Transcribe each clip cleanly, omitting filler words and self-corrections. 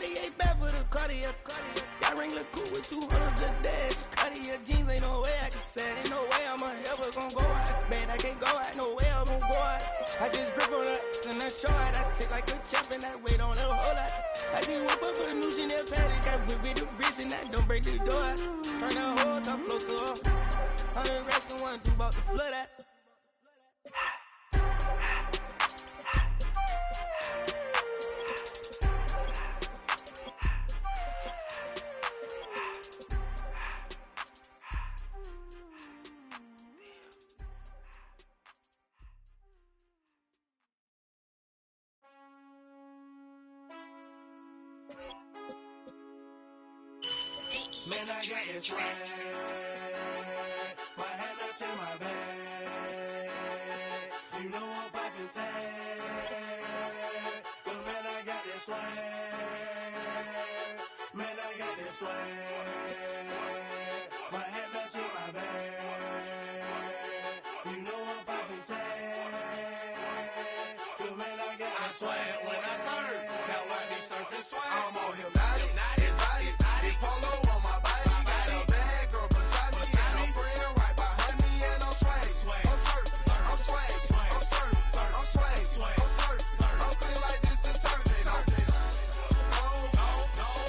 88 back for the Cartier. Sky ring look cool with 200 the dash. Cartier jeans, ain't no way I can say. Ain't no way I'm ever gon' go out. Man, I can't go out, no way I'm gon' go out. I just grip on her and I show out. I sit like a champ and I wait on her whole lot. I just whip up a new Chanel paddock. I whip with the bricks and I don't break the door out. Turn the whole top flow to her. 100 racks and one, two about to flood out. Man, I got this swag. My hand up to my bag. You know I'm poppin' tag. But man, I got this swag. Man, I got this swag. My hand up to my bag. You know I'm poppin' tag. But man, I got this swag when I serve. Now I be surfing swag. I'm on hypnotic. Big polo on my body. Got a bad girl beside me. And a friend right behind me. And I'm swag. I'm surf. I'm swag. I'm surf. I'm swag. I'm surf. I'm clean like this detergent.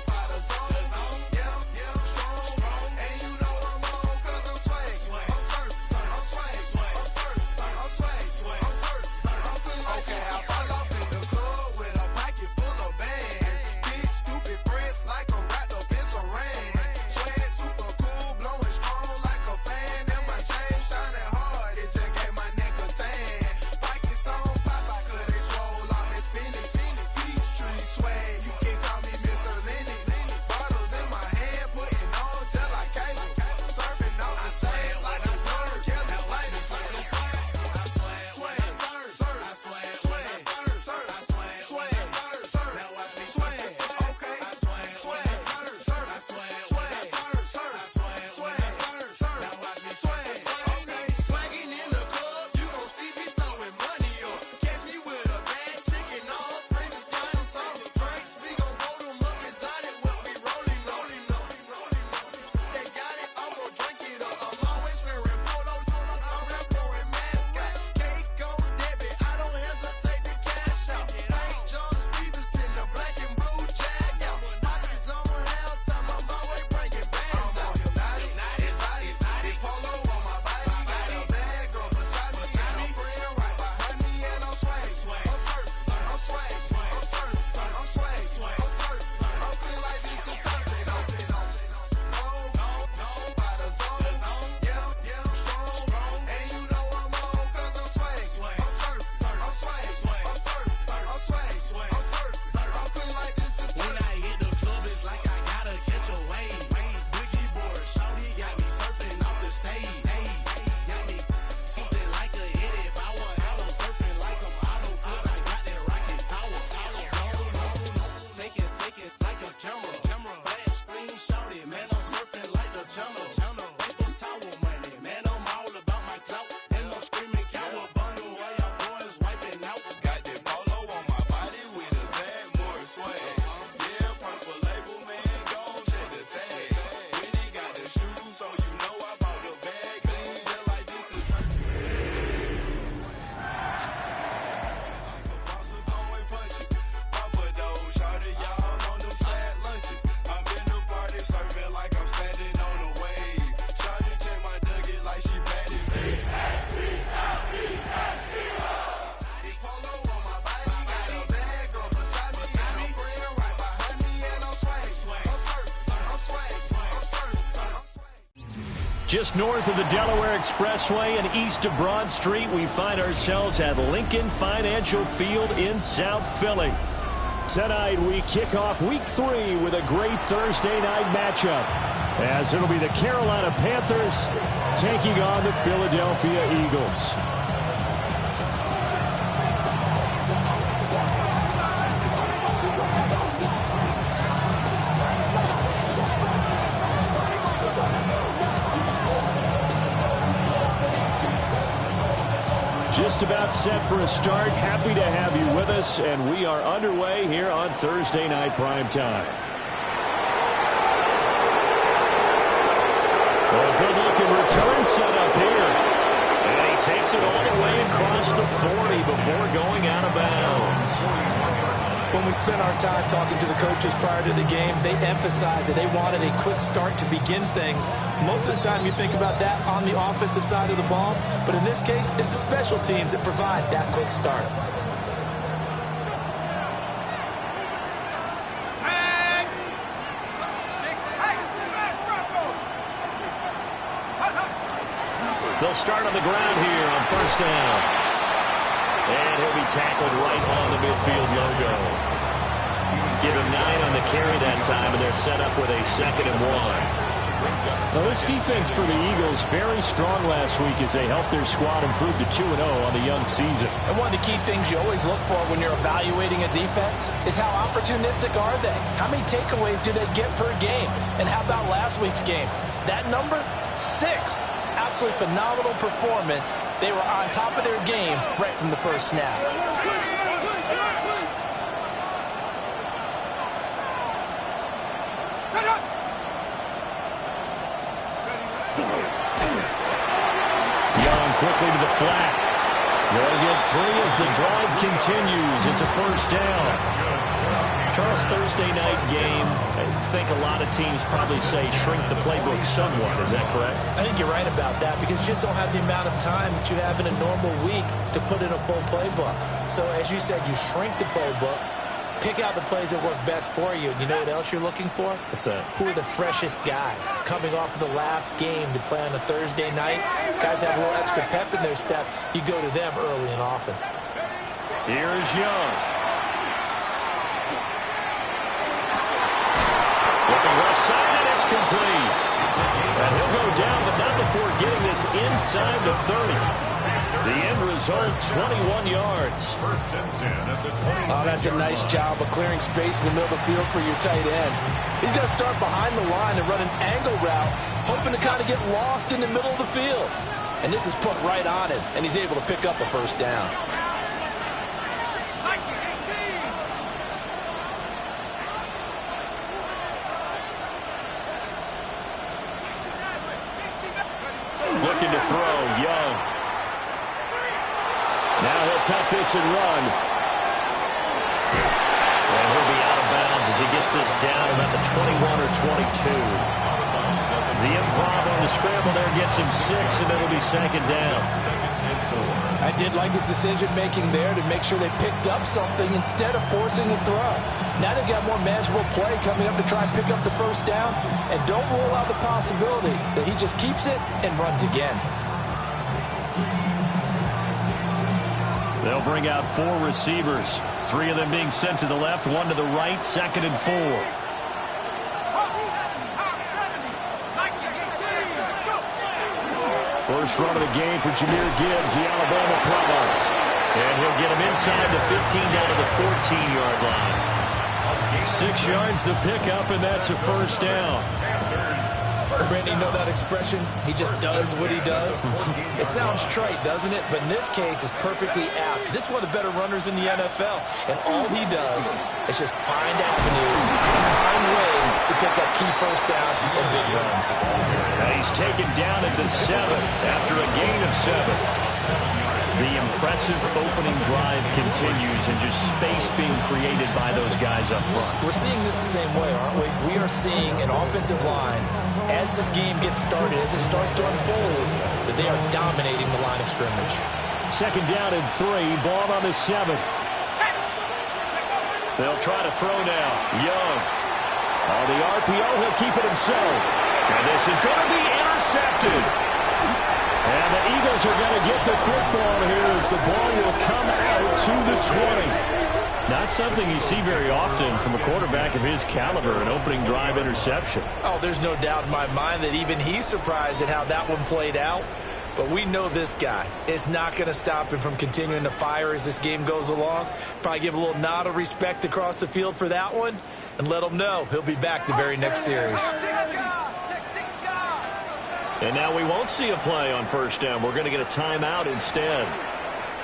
By the zone. Yeah, strong. And you know I'm on cause I'm swag. I'm surf. I'm swag. I'm surf. I'm swag. I'm surf. I'm clean like this. Okay, I fall off in the club with a pocket full of bags. Big stupid friends like a rat up in some rain. Swag super cool, blowing strong like a fan. And my chain shining hard, it just gave my neck a tan. Pockets on Popeye, cause they swole off that spinach. Peachtree swag, you can call me Mr. Lennox. Bottles in my hand, putting on just like cable. Surfing off the sand like I serve. Kelly's like the swag. I swag, I serve. I swag, I serve. I swag, I serve. Now watch me swag. Okay, I swag, I serve. I swag, I serve. I swag, I serve. Now watch me swag. Okay, swagging in the club, you gon' see me throwing money up. Catch me with a bad chicken, all friends flying some drinks. We gon' roll them up inside it when we rolling up. They got it, I'm gon' drink it up. I'm always wearing polo, I'm that pouring mascot. Cake on debit, I don't hesitate to cash out. Thank John Stevenson, the black and blue jag out. Pockets on hell time, I'm always bringing bands out. Hypnotic, big polo on my body. Got a bad girl beside me. And a friend right behind me. And I'm swag. I'm surf. I'm swag. I'm surf. I'm swag. I'm surf. I'm clean like this detergent. By the zone. Yeah, strong. And you know I'm on cause I'm swag. I'm surf. I'm swag. I'm surf. I'm swag. I'm surf. I'm clean like this detergent. When I hit the club, it's like I gotta catch a wave. Boogie board, shawty got me surfing off the stage. Got me something like a hit power. I'm surfing like I'm auto cause I got that rocket power. Take it like a camera. Flash screen, shawty, man, I'm surfing like the channel. Paper towel money, man, I'm all about my clout. And I'm screaming cow bundle while y'all boys wiping out. Got that polo on my body with a tag, more swag. Yeah, purple label, man, gon' check the tag. When he got the shoes, so you know I bought the bag. Clean just like this to turn. Like a boss of throwing punches. Papa though, shawty, y'all on them sad lunches. I'm in the party, serving like I'm standing on a wave. Shawty check my nugget like she batted me. Big polo on my body, got a bad girl beside me. And a friend right behind me, and I'm swag. I'm surf. I'm swag. I'm surf. Just north of the Delaware Expressway and east of Broad Street, we find ourselves at Lincoln Financial Field in South Philly. Tonight, we kick off Week 3 with a great Thursday night matchup, as it'll be the Carolina Panthers taking on the Philadelphia Eagles. Just about set for a start. Happy to have you with us, and we are underway here on Thursday Night Primetime. A good-looking return set up here. And he takes it all the way across the 40 before going out of bounds. When we spent our time talking to the coaches prior to the game, they emphasized that they wanted a quick start to begin things. Most of the time you think about that on the offensive side of the ball, but in this case, it's the special teams that provide that quick start. They'll start on the ground here on first down. And he'll be tackled right on the midfield logo. Give him 9 on the carry that time, and they're set up with a 2nd and 1. Now, this defense for the Eagles very strong last week as they helped their squad improve to 2-0 on the young season. And one of the key things you always look for when you're evaluating a defense is how opportunistic are they? How many takeaways do they get per game? And how about last week's game? That number? 6. Absolutely phenomenal performance. They were on top of their game right from the first snap. Young quickly to the flat. They'll get 3 as the drive continues. It's a first down. Charles, Thursday night game, I think a lot of teams probably say shrink the playbook somewhat. Is that correct? I think you're right about that because you just don't have the amount of time that you have in a normal week to put in a full playbook. So as you said, you shrink the playbook, pick out the plays that work best for you. You know what else you're looking for? What's that? Who are the freshest guys coming off of the last game to play on a Thursday night? Guys have a little extra pep in their step. You go to them early and often. Here's Young. Looking left side, and it's complete. And he'll go down, but not before getting this inside the 30. The end result, 21 yards. Oh, that's a nice job of clearing space in the middle of the field for your tight end. He's going to start behind the line and run an angle route, hoping to kind of get lost in the middle of the field. And this is put right on him, and he's able to pick up a first down. Looking to throw, Young. Now he'll tuck this and run. And he'll be out of bounds as he gets this down about the 21 or 22. The improv on the scramble there gets him 6, and it'll be 2nd down. I did like his decision-making there to make sure they picked up something instead of forcing a throw. Now they've got more manageable play coming up to try and pick up the first down, and don't rule out the possibility that he just keeps it and runs again. They'll bring out 4 receivers, 3 of them being sent to the left, 1 to the right, 2nd and 4. First run of the game for Jahmyr Gibbs, the Alabama product. And he'll get him inside the 15 down to the 14-yard line. 6 yards the pickup, and that's a first down. Brandon, you know that expression? He just does what he does. It sounds trite, doesn't it? But in this case, it's perfectly apt. This is one of the better runners in the NFL, and all he does is just find avenues, find ways to pick up key first downs and big runs. Now he's taken down at the 7 after a gain of 7. The impressive opening drive continues, and just space being created by those guys up front. We're seeing this the same way, aren't we? We are seeing an offensive line, as this game gets started, as it starts to unfold, that they are dominating the line of scrimmage. 2nd down and 3, ball on the 7. They'll try to throw now. Young. On the RPO, he'll keep it himself. And this is going to be intercepted. And the Eagles are going to get the football here as the ball will come out to the 20. Not something you see very often from a quarterback of his caliber, an opening drive interception. Oh, there's no doubt in my mind that even he's surprised at how that one played out. But we know this guy is not going to stop him from continuing to fire as this game goes along. Probably give a little nod of respect across the field for that one and let him know he'll be back the very next series. And now we won't see a play on first down. We're going to get a timeout instead.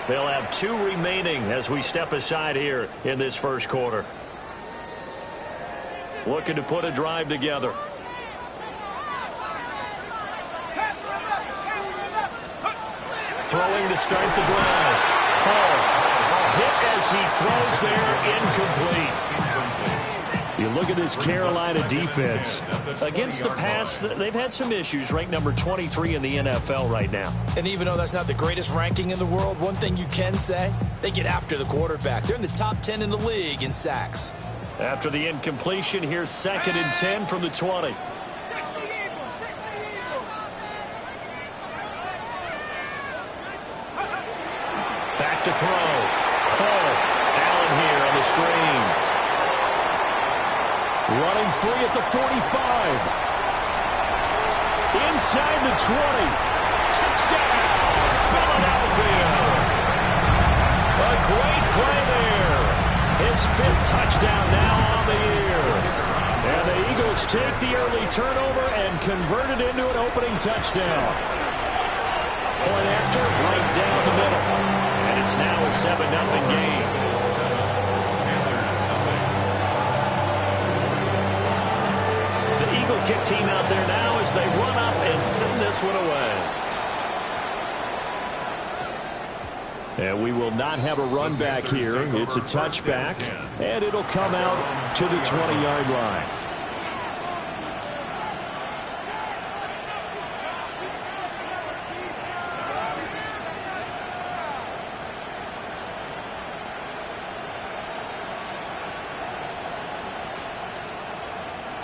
They'll have 2 remaining as we step aside here in this first quarter. Looking to put a drive together. Throwing to start the drive. Paul. Hit as he throws there, incomplete. You look at this Carolina defense. Against the pass, they've had some issues. Ranked number 23 in the NFL right now. And even though that's not the greatest ranking in the world, one thing you can say, they get after the quarterback. They're in the top 10 in the league in sacks. After the incompletion, here's 2nd and 10 from the 20. Back to throw. Paul. Allen here on the screen. Running free at the 45. Inside the 20. Touchdown, Philadelphia. A great play there. His 5th touchdown now on the year. And the Eagles take the early turnover and convert it into an opening touchdown. Point after, right down the middle. And it's now a 7-0 game. The Eagle kick team out there now as they run up and send this one away. And we will not have a run back here. It's a touchback, and it'll come out to the 20-yard line.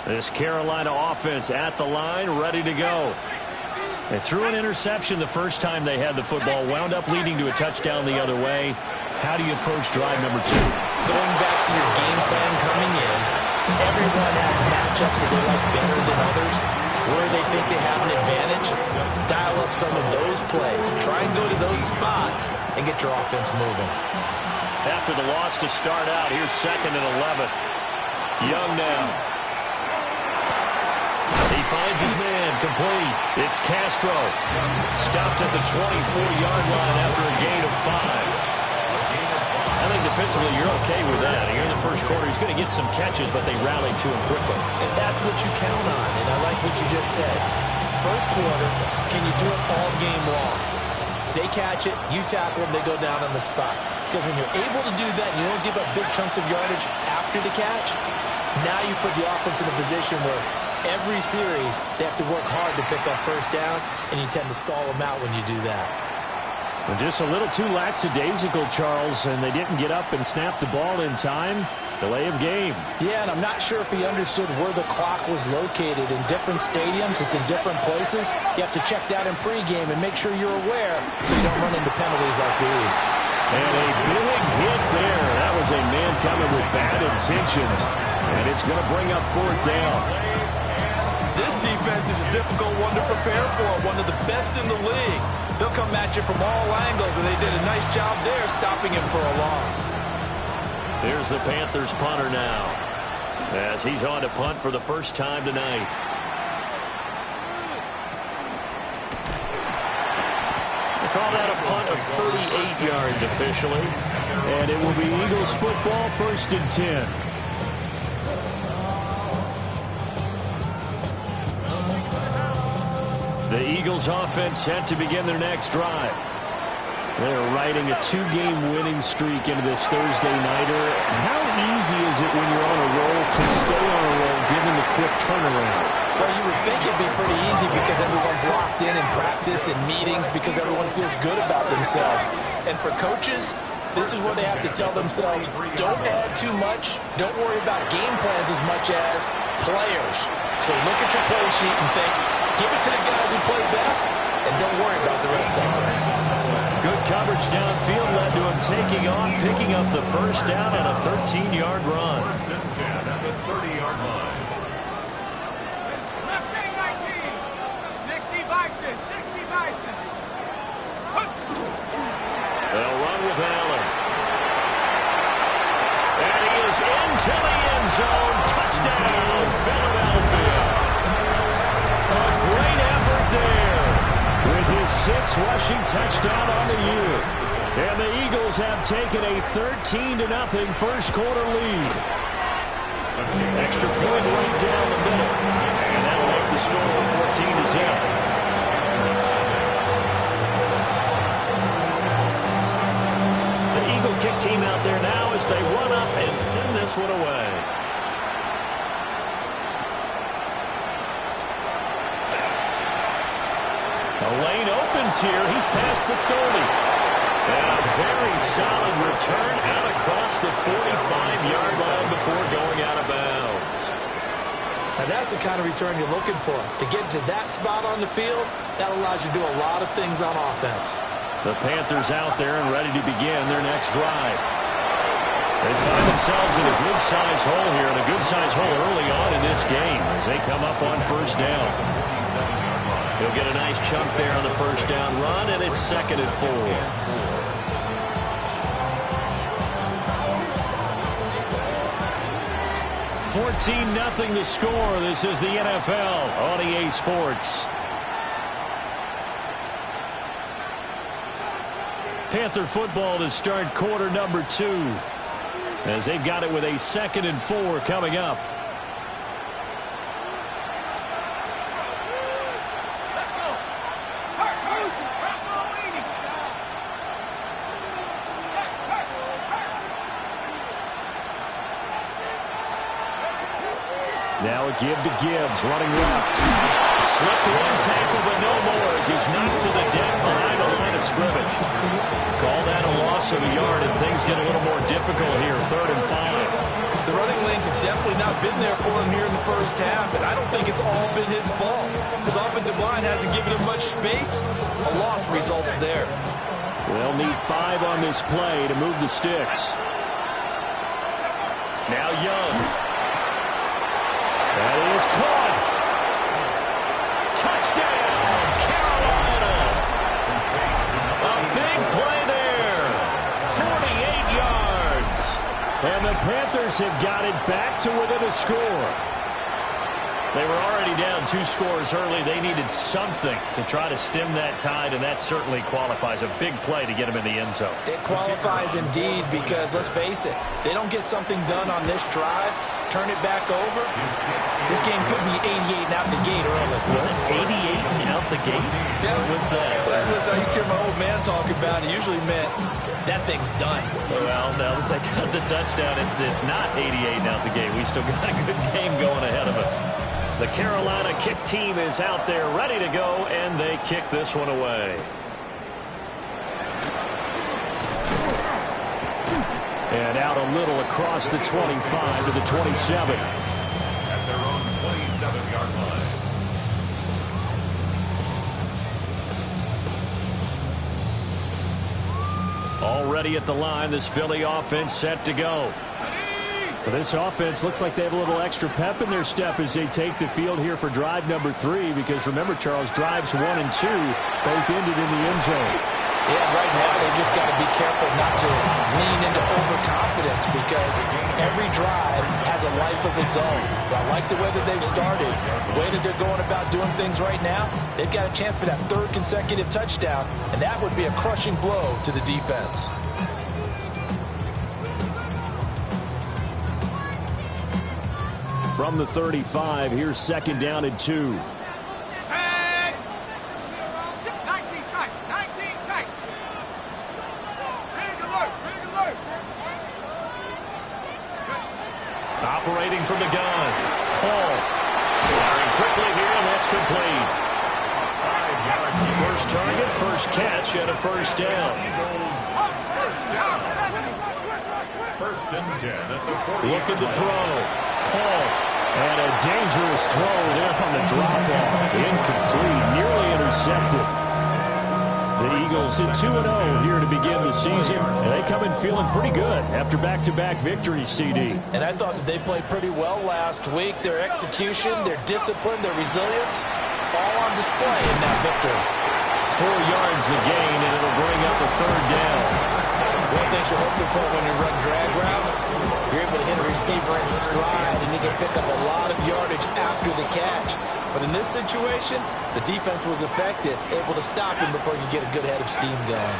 This Carolina offense at the line, ready to go. They threw an interception the first time they had the football, wound up leading to a touchdown the other way. How do you approach drive number 2? Going back to your game plan coming in, everyone has matchups that they like better than others. Where they think they have an advantage, dial up some of those plays. Try and go to those spots and get your offense moving. After the loss to start out, here's 2nd and 11. Young now. He finds his man, complete. It's Castro. Stopped at the 24-yard line after a gain of 5. I think defensively you're okay with that. Here in the first quarter, he's going to get some catches, but they rallied to him quickly. And that's what you count on, and I like what you just said. First quarter, can you do it all game long? They catch it, you tackle them, they go down on the spot. Because when you're able to do that, you don't give up big chunks of yardage after the catch, now you put the offense in a position where every series, they have to work hard to pick up first downs, and you tend to stall them out when you do that. And just a little too lackadaisical, Charles, and they didn't get up and snap the ball in time. Delay of game. Yeah, and I'm not sure if he understood where the clock was located. In different stadiums, it's in different places. You have to check that in pregame and make sure you're aware so you don't run into penalties like these. And a big hit there. That was a man coming with bad intentions, and it's going to bring up 4th down. This defense is a difficult one to prepare for, one of the best in the league. They'll come at you from all angles, and they did a nice job there stopping him for a loss. Here's the Panthers punter now, as he's on to punt for the first time tonight. They call that a punt of 38 yards officially, and it will be Eagles football, 1st and 10. The Eagles offense set to begin their next drive. They're riding a 2-game winning streak into this Thursday nighter. How easy is it when you're on a roll to stay on a roll given the quick turnaround? Well, you would think it'd be pretty easy because everyone's locked in practice and meetings because everyone feels good about themselves. And for coaches, this is where they have to tell themselves, don't add too much. Don't worry about game plans as much as players. So look at your play sheet and think, give it to the guys who play best, and don't worry about the rest of them. Good coverage downfield led to him taking off, picking up the first down and a 13-yard run. At the 30-yard line. Mustang 19, 60 Bison, 60 Bison. They'll run with Allen. And he is into the end zone. Touchdown, Philadelphia. A great effort there with his 6th rushing touchdown on the year. And the Eagles have taken a 13-0 first quarter lead. Extra point right down the middle. And that'll make the score 14-0. The Eagle kick team out there now as they run up and send this one away. The lane opens here. He's past the 30. And a very solid return out across the 45-yard line before going out of bounds. Now that's the kind of return you're looking for. To get to that spot on the field, that allows you to do a lot of things on offense. The Panthers out there and ready to begin their next drive. They find themselves in a good-sized hole here, and a good-sized hole early on in this game as they come up on first down. He'll get a nice chunk there on the first down run, and it's 2nd and 4. 14-0 the score. This is the NFL on EA Sports. Panther football to start quarter number 2 as they've got it with a 2nd and 4 coming up. Now a give to Gibbs, running left. Slipped one tackle, but no more as he's knocked to the deck behind the line of scrimmage. Call that a loss of a yard, and things get a little more difficult here, 3rd and 5. The running lanes have definitely not been there for him here in the first half, and I don't think it's all been his fault. His offensive line hasn't given him much space. A loss results there. They'll need 5 on this play to move the sticks. Now Young. That is caught. Touchdown, Carolina. A big play there. 48 yards. And the Panthers have got it back to within a score. They were already down 2 scores early. They needed something to try to stem that tide, and that certainly qualifies. A big play to get them in the end zone. It qualifies indeed because, let's face it, they don't get something done on this drive, turn it back over, this game could be 88 and out the gate early. What? 88 and out the gate? Yeah. What's that? Well, listen, I used to hear my old man talk about it. Usually meant that thing's done. Well, now that they got the touchdown, it's not 88 and out the gate. We still got a good game going ahead of us. The Carolina kick team is out there ready to go, and they kick this one away. And out a little across the 25 to the 27. At their own 27-yard line. Already at the line, this Philly offense set to go. But this offense looks like they have a little extra pep in their step as they take the field here for drive number 3, because remember, Charles, drives 1 and 2 both ended in the end zone. Yeah, right now they've just got to be careful not to lean into overconfidence, because every drive has a life of its own. But I like the way that they've started, the way that they're going about doing things right now. They've got a chance for that 3rd consecutive touchdown, and that would be a crushing blow to the defense. From the 35, here's 2nd down and 2. 19 tight. 19 tight. Big alert. Big alert. Operating from the gun. Paul. Firing quickly here, and that's complete. First target, first catch, and a first down. First and 10 at the 40. Looking to throw. Paul. And a dangerous throw there on the drop-off. Incomplete. Nearly intercepted. The Eagles hit 2-0 here to begin the season. And they come in feeling pretty good after back-to-back victories, CD. And I thought that they played pretty well last week. Their execution, their discipline, their resilience, all on display in that victory. 4 yards the gain, and it'll bring up a 3rd down. One thing you're hoping for when you run drag routes, you're able to hit a receiver in stride, and you can pick up a lot of yardage after the catch. But in this situation, the defense was effective, able to stop him before you get a good head of steam going.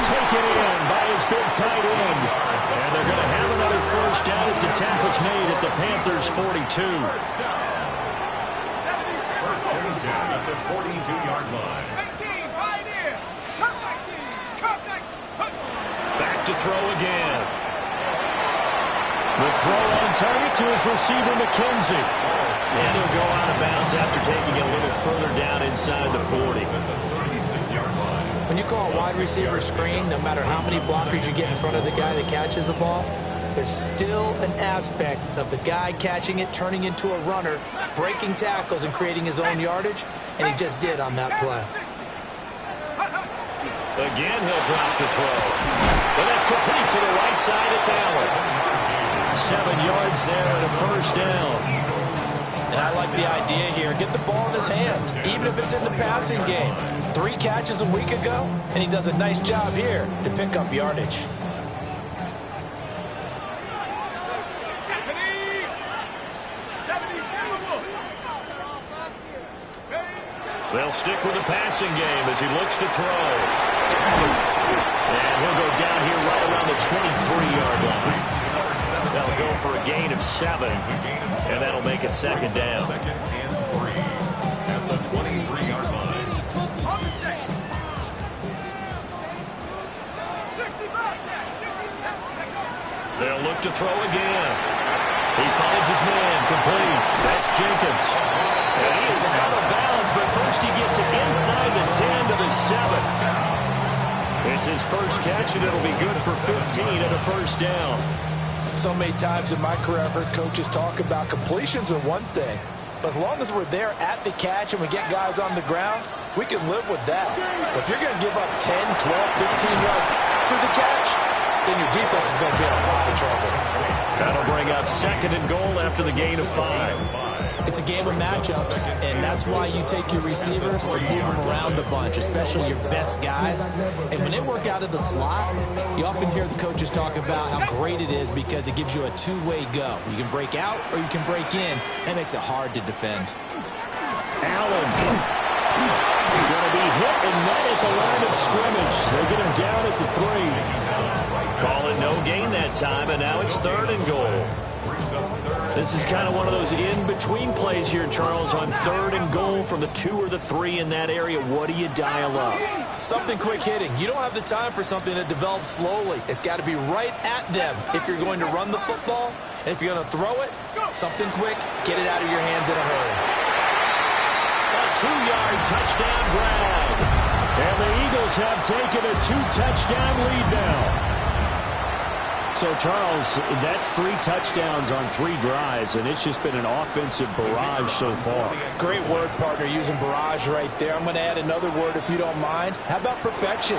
taken in by his big tight end. And they're going to have another first down as the tackle's made at the Panthers' 42. First down at the 42-yard line. 19, pioneer. Come 19, come 19. Back to throw again. The throw on target to his receiver, McKenzie. And he'll go out of bounds after taking it a little further down inside the 40. When you call a wide receiver screen, no matter how many blockers you get in front of the guy that catches the ball, there's still an aspect of the guy catching it, turning into a runner, breaking tackles and creating his own yardage, and he just did on that play. Again, he'll drop the throw. But that's complete to the right side. It's Allen. 7 yards there and a first down. And I like the idea here. Get the ball in his hands, even if it's in the passing game. 3 catches a week ago, and he does a nice job here to pick up yardage. They'll stick with the passing game as he looks to throw. And he'll go down here right around the 23-yard line. They'll go for a gain of 7, and that'll make it second down. Second and 3 at the 23-yard line. On the stick. 65. They'll look to throw again. He finds his man, complete. That's Jenkins. And he is out of bounds, but first he gets it inside the 10 to the 7. It's his first catch, and it'll be good for 15 and a first down. So many times in my career I've heard coaches talk about completions are one thing, but as long as we're there at the catch and we get guys on the ground, we can live with that. But if you're going to give up 10, 12, 15 yards after the catch, then your defense is going to be in a lot of trouble. That'll bring up second and goal after the gain of 5. It's a game of matchups, and that's why you take your receivers and move them around a bunch, especially your best guys. And when they work out of the slot, you often hear the coaches talk about how great it is because it gives you a two-way go. You can break out or you can break in. That makes it hard to defend. Allen. He's going to be hit and not at the line of scrimmage. They get him down at the 3. Call it no gain that time, and now it's third and goal. This is kind of one of those in-between plays here, Charles, on third and goal from the 2 or the 3 in that area. What do you dial up? Something quick hitting. You don't have the time for something that develops slowly. It's got to be right at them if you're going to run the football. And if you're going to throw it, something quick, get it out of your hands in a hurry. A 2-yard touchdown grab. And the Eagles have taken a 2-touchdown lead now. So, Charles, that's 3 touchdowns on 3 drives, and it's just been an offensive barrage so far. Great word, partner, using barrage right there. I'm going to add another word if you don't mind. How about perfection?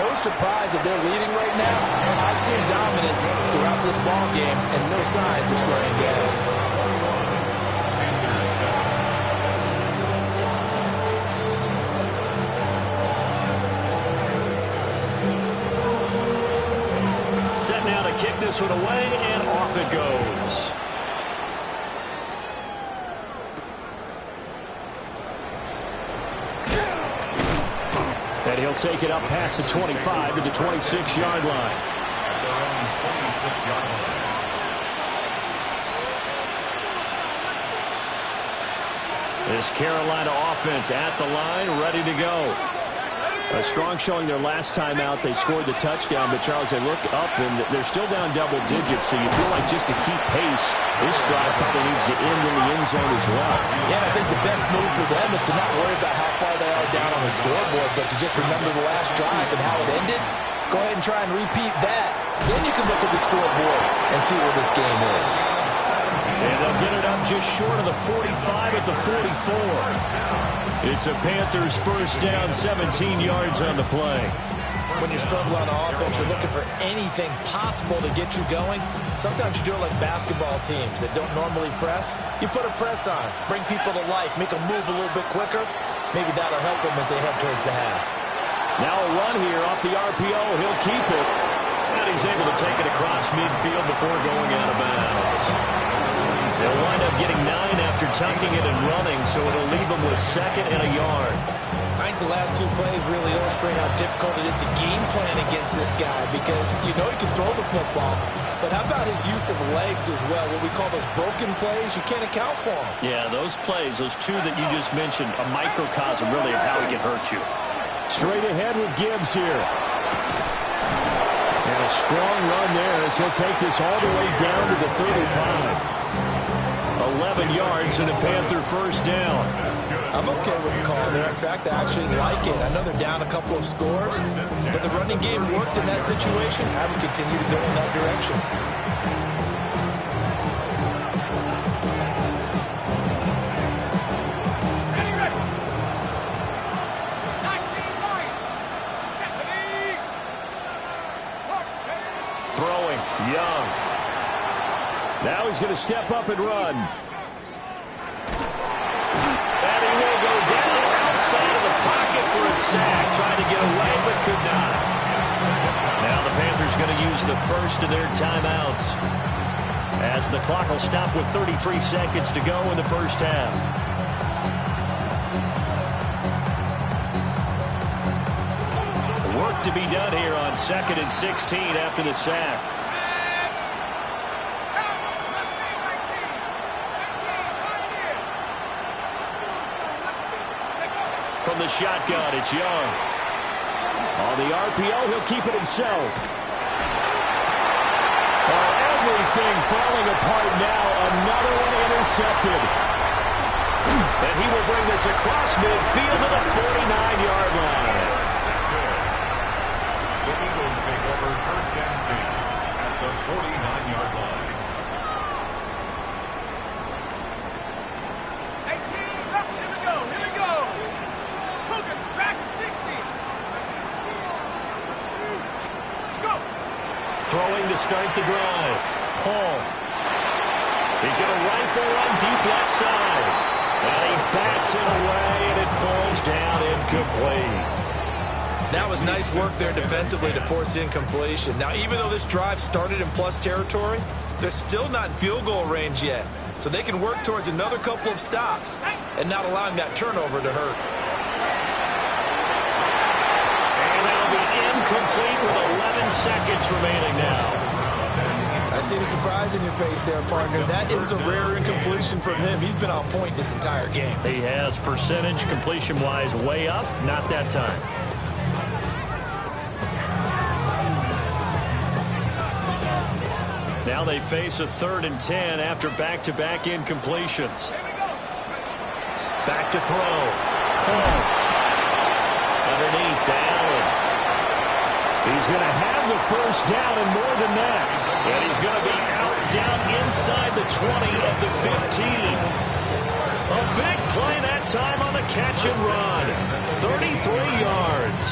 No surprise that they're leading right now. I've seen dominance throughout this ball game and no signs of slowing down. Kick this one away, and off it goes. And he'll take it up past the 25 to the 26-yard line. At their own 26-yard line. This Carolina offense at the line, ready to go. A strong showing their last time out. They scored the touchdown, but, Charles, they look up, and they're still down double digits, so you feel like just to keep pace, this drive probably needs to end in the end zone as well. Yeah, I think the best move for them is to not worry about how far they are down on the scoreboard, but to just remember the last drive and how it ended. Go ahead and try and repeat that. Then you can look at the scoreboard and see where this game is. And they'll get it up just short of the 45 at the 44. It's a Panthers first down, 17 yards on the play. When you're struggling on offense, you're looking for anything possible to get you going. Sometimes you do it like basketball teams that don't normally press. You put a press on, bring people to life, make them move a little bit quicker. Maybe that'll help them as they head towards the half. Now a run here off the RPO. He'll keep it. And he's able to take it across midfield before going out of bounds. They'll wind up getting 9 after tucking it and running, so it'll leave them with 2nd and a yard. I think the last 2 plays really illustrate how difficult it is to game plan against this guy because you know he can throw the football, but how about his use of legs as well? What we call those broken plays, you can't account for them. Yeah, those plays, those 2 that you just mentioned, a microcosm really of how he can hurt you. Straight ahead with Gibbs here. And a strong run there as he'll take this all the way down to the 35. 11 yards and a Panther first down. I'm okay with the call there. In fact, I actually like it. I know they're down a couple of scores, but the running game worked in that situation. I would continue to go in that direction. Throwing, Young. Now he's going to step up and run. And he will go down outside of the pocket for a sack. Trying to get away, but could not. Now the Panthers going to use the first of their timeouts, as the clock will stop with 33 seconds to go in the first half. Work to be done here on 2nd and 16 after the sack. From the shotgun, it's Young. On the RPO, he'll keep it himself. Oh, everything falling apart now. Another one intercepted. And he will bring this across midfield to the 49-yard line. The Eagles take over 1st and 10 at the 49-yard line. 18, here we go, here we go. Cougar, track 60. Let's go. Throwing to start the drive. Paul. He's going to rifle one deep left side. And he bats it away, and it falls down incomplete. That was nice work there defensively to force incompletion. Now, even though this drive started in plus territory, they're still not in field goal range yet. So they can work towards another couple of stops and not allowing that turnover to hurt. And that'll be incomplete with 11 seconds remaining now. I see the surprise in your face there, partner. That is a rare incompletion from him. He's been on point this entire game. He has percentage completion-wise way up, not that time. Now they face a 3rd and 10 after back-to-back incompletions. Back to throw. Paul. Underneath to Allen. He's going to have the first down and more than that. And he's going to be out down inside the 20 of the 15. A big play that time on the catch and run. 33 yards.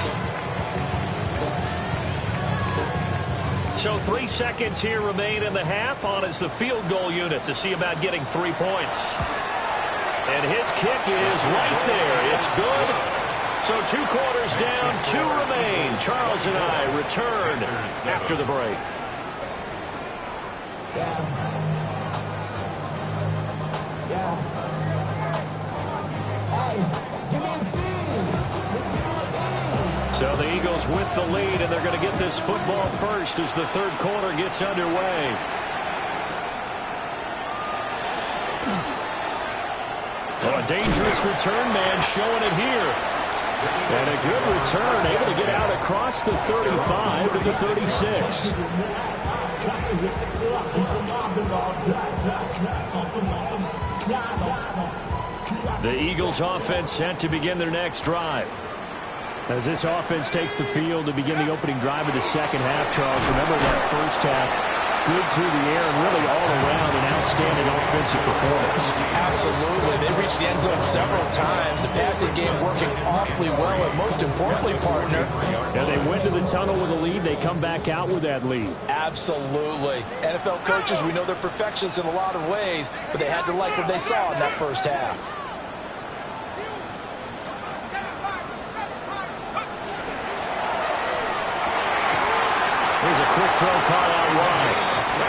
So 3 seconds here remain in the half. On is the field goal unit to see about getting 3 points. And his kick is right there. It's good. So 2 quarters down, 2 remain. Charles and I return after the break. So the Eagles with the lead, and they're going to get this football first as the 3rd quarter gets underway. Well, a dangerous return man showing it here. And a good return, able to get out across the 35 to the 36. The Eagles offense set to begin their next drive. As this offense takes the field to begin the opening drive of the second half, Charles, remember that first half, good through the air and really all around an outstanding offensive performance. Absolutely. They reached the end zone several times. The passing game working awfully well, and most importantly, partner. Yeah, they went to the tunnel with a lead. They come back out with that lead. Absolutely. NFL coaches, we know they're perfectionists in a lot of ways, but they had to like what they saw in that first half. Here's a quick throw caught out wide.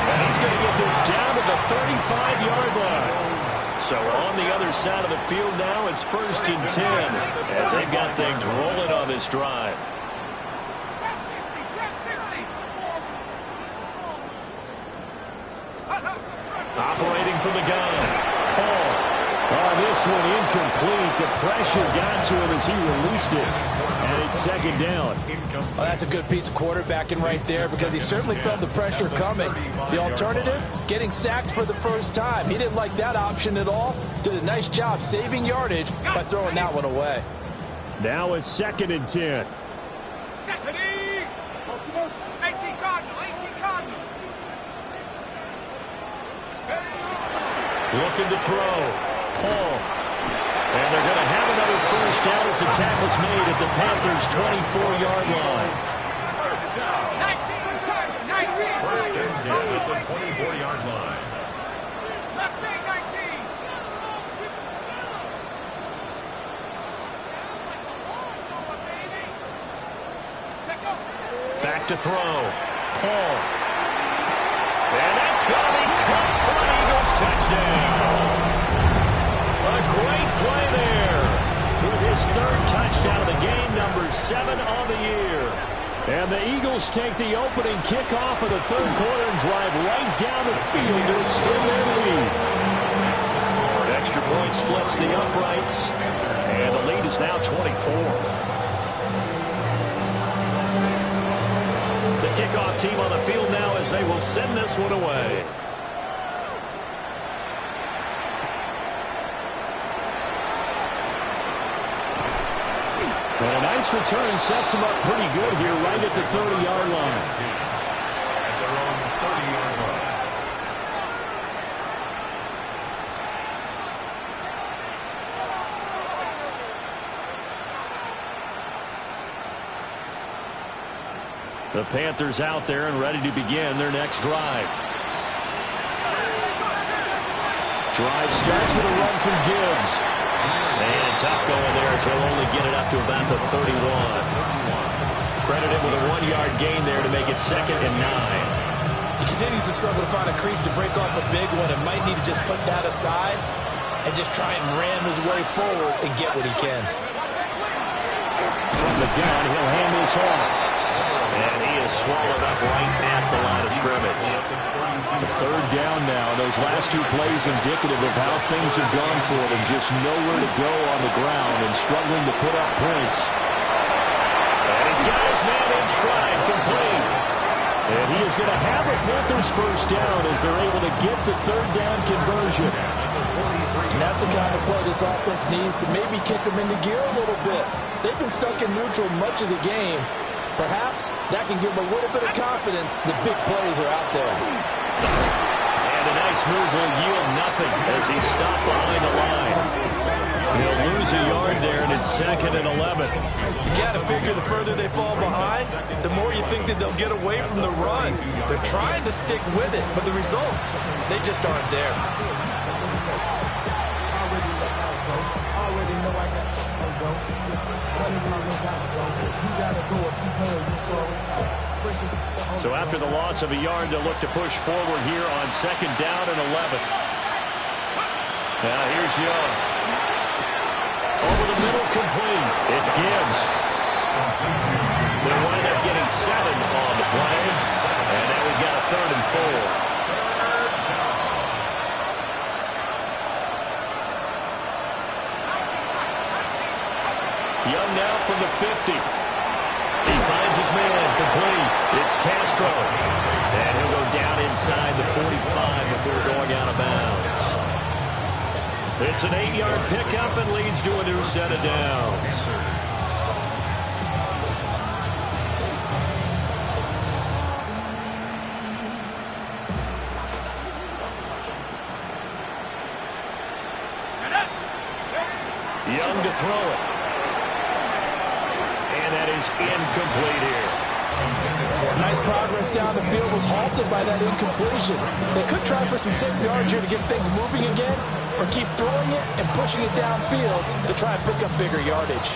And he's going to get this down to the 35-yard line. So on the other side of the field now, it's 1st and 10 as they've got things rolling on this drive. Operating from the gun, Paul. Oh, this one incomplete. The pressure got to him as he released it. And it's 2nd down. Well, that's a good piece of quarterbacking right there because he certainly felt the pressure coming. The alternative, getting sacked for the first time. He didn't like that option at all. Did a nice job saving yardage by throwing that one away. Now it's 2nd and 10. 18 Cardinal. Looking to throw. Paul. And they're going to have another 1st down as the tackle's made at the Panthers' 24-yard line. 1st and 10 at the 24-yard line. Let's make 19. Back to throw. Paul. And that's going to be caught for an Eagles touchdown. A great play there. With his 3rd touchdown of the game, number 7 on the year. And the Eagles take the opening kickoff of the 3rd quarter and drive right down the field to extend their lead. An extra point splits the uprights. And the lead is now 24. The kickoff team on the field now as they will send this one away. And a nice return sets them up pretty good here right at the 30-yard line. At their own 30-yard line. The Panthers out there and ready to begin their next drive. Drive starts with a run from Gibbs. And tough going there as he'll only get it up to about the 31. Credited with a 1-yard gain there to make it 2nd and 9. He continues to struggle to find a crease to break off a big one and might need to just put that aside and just try and ram his way forward and get what he can. From the gun, he'll hand this off. And he is swallowed up right at the line of scrimmage. A 3rd down now. Those last 2 plays indicative of how things have gone for them. Just nowhere to go on the ground and struggling to put up points. And he's got his man in stride, complete. And he is going to have a Panthers 1st down as they're able to get the 3rd down conversion. And that's the kind of play this offense needs to maybe kick them into gear a little bit. They've been stuck in neutral much of the game. Perhaps that can give them a little bit of confidence. The big plays are out there. And a nice move will yield nothing as he's stopped behind the line. He'll lose a yard there, and it's 2nd and 11. You got to figure the further they fall behind, the more you think that they'll get away from the run. They're trying to stick with it, but the results, they just aren't there. So after the loss of a yard, they'll look to push forward here on 2nd down and 11. Now here's Young. Over the middle, complete. It's Gibbs. They'll wind up getting 7 on the play. And now we've got a 3rd and 4. Young now from the 50. He finds his man, complete. It's Castro. And he'll go down inside the 45 before going out of bounds. It's an 8-yard pickup and leads to a new set of downs. Young to throw it. And that is incomplete here. Nice progress down the field was halted by that incompletion. They could try for some 7 yards here to get things moving again, or keep throwing it and pushing it downfield to try and pick up bigger yardage.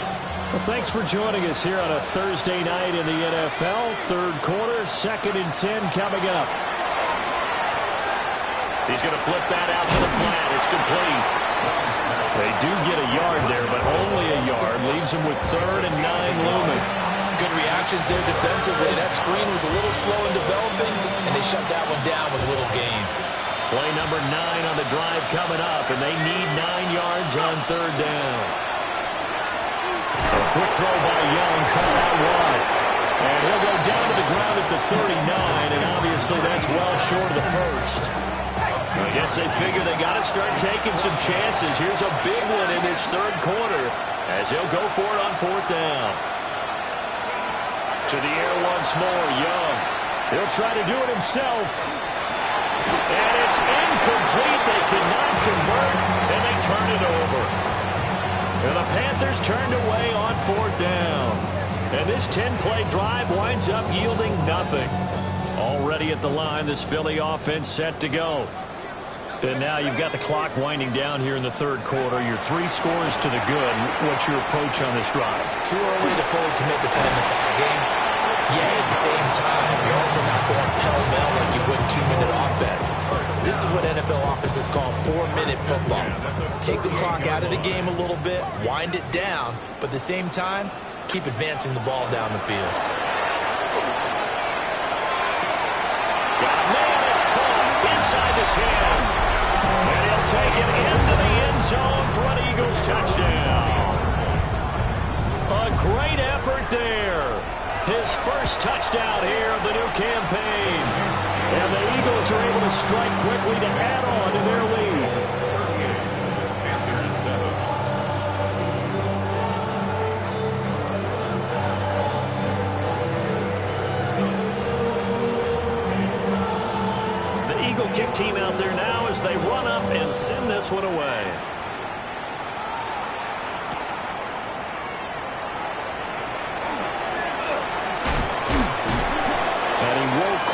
Well, thanks for joining us here on a Thursday night in the NFL. 3rd quarter, 2nd and 10 coming up. He's going to flip that out to the flat. It's complete. They do get a yard there, but only a yard. Leaves them with 3rd and 9 looming. Good reactions there defensively. That screen was a little slow in developing, and they shut that one down with a little gain. Play number 9 on the drive coming up, and they need 9 yards on 3rd down. A quick throw by Young, caught out wide. And he'll go down to the ground at the 39, and obviously that's well short of the first. I guess they figure they got to start taking some chances. Here's a big one in this 3rd quarter as he'll go for it on 4th down. To the air once more, Young. He'll try to do it himself. And it's incomplete. They cannot convert, and they turn it over. And the Panthers turned away on 4th down. And this 10-play drive winds up yielding nothing. Already at the line, this Philly offense set to go. And now you've got the clock winding down here in the 3rd quarter. You're 3 scores to the good. What's your approach on this drive? Too early to fully commit to playing the clock game. Yeah, at the same time, you're also not going pell-mell like you would 2-minute offense. This is what NFL offenses call 4-minute football. Take the clock out of the game a little bit, wind it down, but at the same time, keep advancing the ball down the field. Got a man, it's caught inside the 10. And he'll take it into the end zone for an Eagles touchdown. A great effort there. His first touchdown here of the new campaign. And the Eagles are able to strike quickly to add on to their lead. Panthers 7. The Eagle kick team out there now as they run up and send this one away.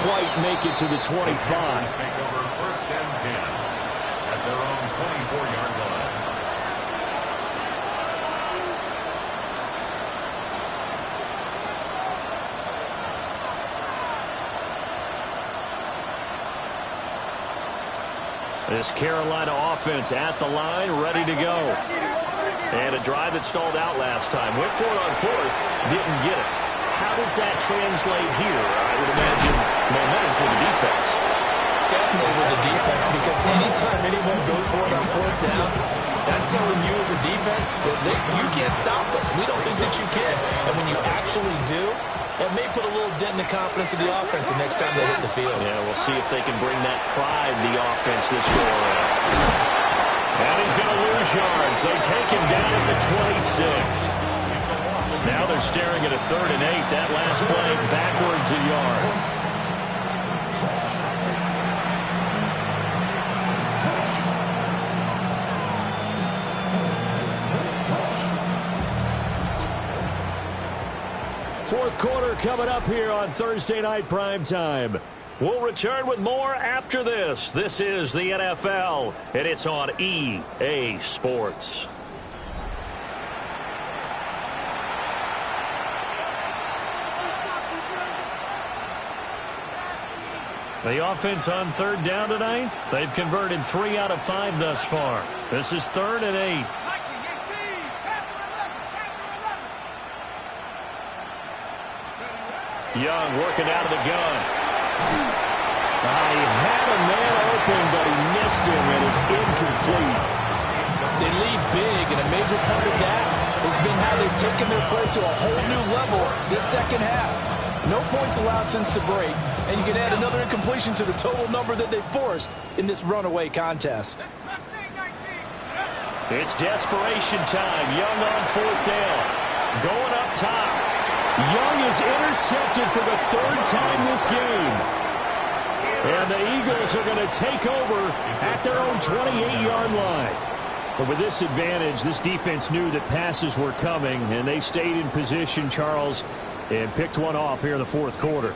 Quite make it to the 25. Take over 1st and 10 at their own 24-yard line. This Carolina offense at the line, ready to go. And a drive that stalled out last time. Went for it on 4th, didn't get it. How does that translate here? I would imagine momentum's with the defense. Definitely with the defense, because anytime anyone goes for it on 4th down, that's telling you as a defense that you can't stop us. We don't think that you can. And when you actually do, it may put a little dent in the confidence of the offense the next time they hit the field. Yeah, we'll see if they can bring that pride to the offense this go around. And he's going to lose yards. They take him down at the 26. Now they're staring at a 3rd and 8. That last play backwards a yard. Fourth quarter coming up here on Thursday Night Primetime. We'll return with more after this. This is the NFL, and it's on EA Sports. The offense on 3rd down tonight, they've converted 3 out of 5 thus far. This is 3rd and 8. Young working out of the gun. He had a man open, but he missed him, and it's incomplete. They lead big, and a major part of that has been how they've taken their play to a whole new level this second half. No points allowed since the break, and you can add another incompletion to the total number that they forced in this runaway contest. It's desperation time. Young on 4th down. Going up top. Young is intercepted for the 3rd time this game. And the Eagles are going to take over at their own 28-yard line. But with this advantage, this defense knew that passes were coming, and they stayed in position, Charles, and picked one off here in the 4th quarter.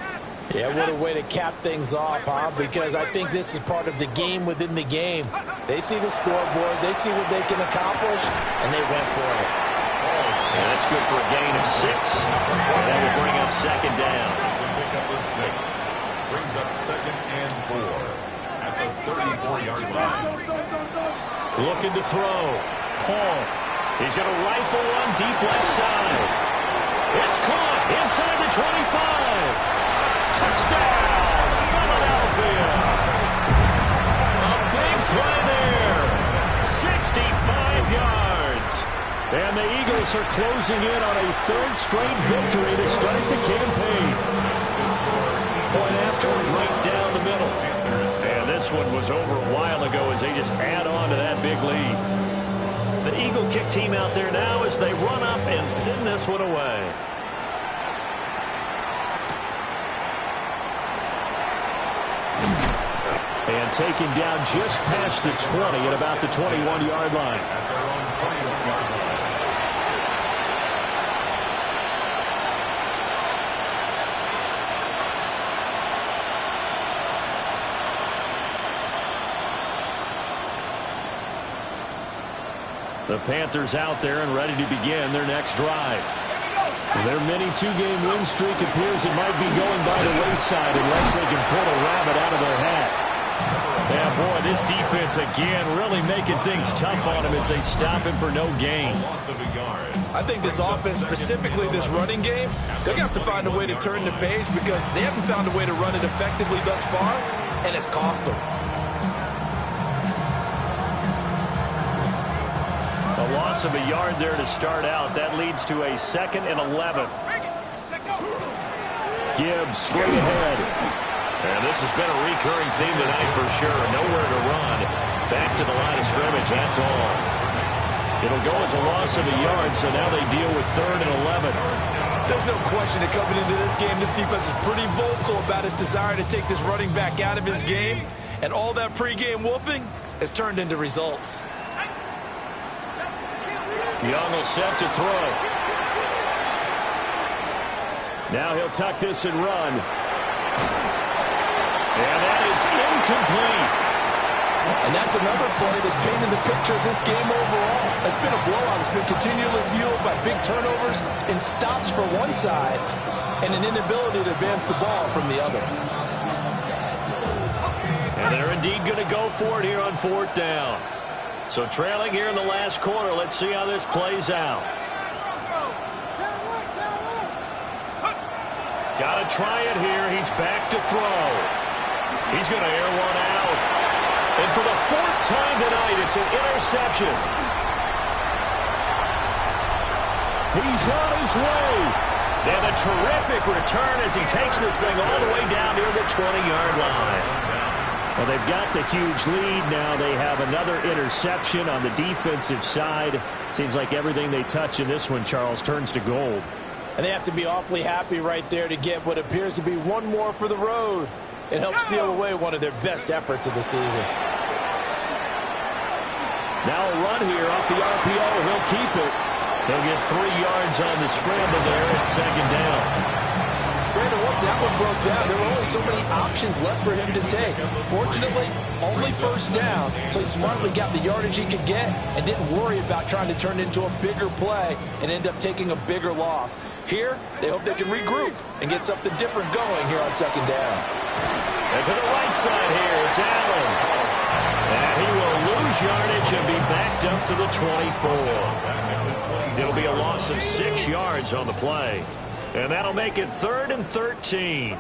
Yeah, what a way to cap things off, huh? Because I think this is part of the game within the game. They see the scoreboard, they see what they can accomplish, and they went for it. And that's good for a gain of 6. And that will bring up 2nd down. It's a pickup of 6. Brings up 2nd and 4 at the 34-yard line. Looking to throw. Paul. He's going to rifle one deep left side. It's caught inside the 25. Touchdown, Philadelphia. A big play there. 65 yards. And the Eagles are closing in on a third straight victory to start the campaign. Point after, right down the middle. And this one was over a while ago as they just add on to that big lead. The Eagle kick team out there now as they run up and send this one away. And taken down just past the 20 at about the 21-yard line. At their own 21-yard line. The Panthers out there and ready to begin their next drive. Their mini two-game win streak appears it might be going by the wayside unless they can pull a rabbit out of their hat. Yeah, boy, this defense again really making things tough on him as they stop him for no gain. Loss of a yard. I think this offense, specifically this running game, they're going to have to find a way to turn the page because they haven't found a way to run it effectively thus far, and it's cost them. A loss of a yard there to start out. That leads to a 2nd and 11. Gibbs straight ahead. And this has been a recurring theme tonight for sure. Nowhere to run. Back to the line of scrimmage, that's all. It'll go as a loss of a yard, so now they deal with 3rd and 11. There's no question that coming into this game, this defense is pretty vocal about its desire to take this running back out of his game. And all that pregame wolfing has turned into results. Young will set to throw. Now he'll tuck this and run. And that is incomplete. And that's another play that's painted the picture of this game overall. It's been a blowout. It's been continually fueled by big turnovers and stops for one side and an inability to advance the ball from the other. And they're indeed going to go for it here on 4th down. So trailing here in the last quarter, let's see how this plays out. Got to try it here. He's back to throw. He's going to air one out. And for the 4th time tonight, it's an interception. He's on his way. And a terrific return as he takes this thing all the way down near the 20-yard line. Well, they've got the huge lead. Now they have another interception on the defensive side. Seems like everything they touch in this one, Charles, turns to gold. And they have to be awfully happy right there to get what appears to be one more for the road. It helps seal away one of their best efforts of the season. Now a run here off the RPO. He'll keep it. He'll get 3 yards on the scramble there at 2nd down. Brandon, once that one broke down, there were only so many options left for him to take. Fortunately, only 1st down, so he smartly got the yardage he could get and didn't worry about trying to turn it into a bigger play and end up taking a bigger loss. Here, they hope they can regroup and get something different going here on 2nd down. And to the right side here, it's Allen. And he will lose yardage and be backed up to the 24. It'll be a loss of 6 yards on the play. And that'll make it 3rd and 13.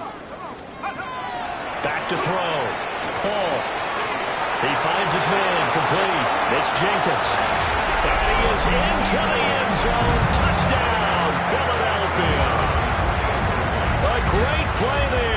Back to throw. Paul. He finds his man complete. It's Jenkins. And he is into the end zone. Touchdown, Philadelphia. A great play there.